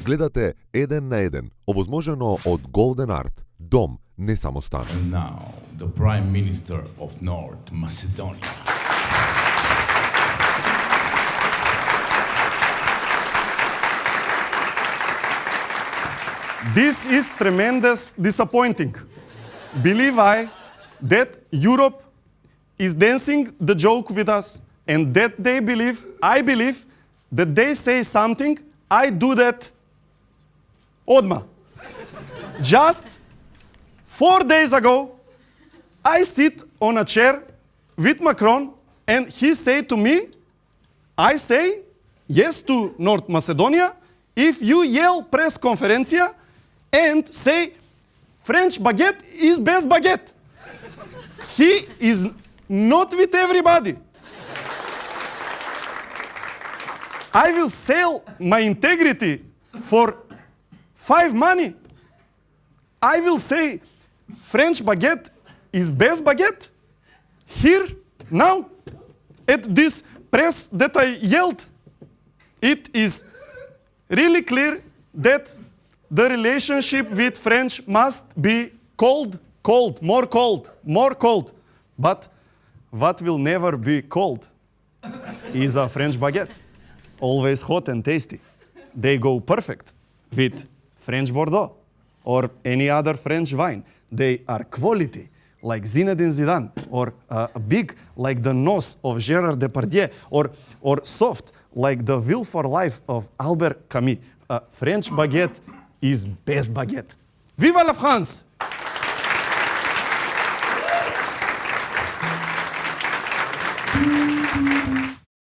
Gledate 1 na 1, ovozmoženo od Golden Art. Dom, ne samo stan. And now, the Prime Minister of North Macedonia. This is tremendous disappointing. Believe I that Europe is dancing the joke with us and that I believe that they say something, I do that odmah. Just 4 days ago, I sit on a chair with Macron and he say to me, I say yes to North Macedonia if you yell press conferencia and say French baguette is best baguette. He is not with everybody. I will sell my integrity for 5 money. I will say French baguette is best baguette here, now, at this press that I yelled. It is really clear that the relationship with French must be cold, more cold. But what will never be cold is a French baguette. Always hot and tasty. They go perfect with French Bordeaux or any other French wine. They are quality, like Zinedine Zidane, or big, like the nose of Gérard Depardieu, or soft, like the will for life of Albert Camus. French baguette is best baguette. Viva la France!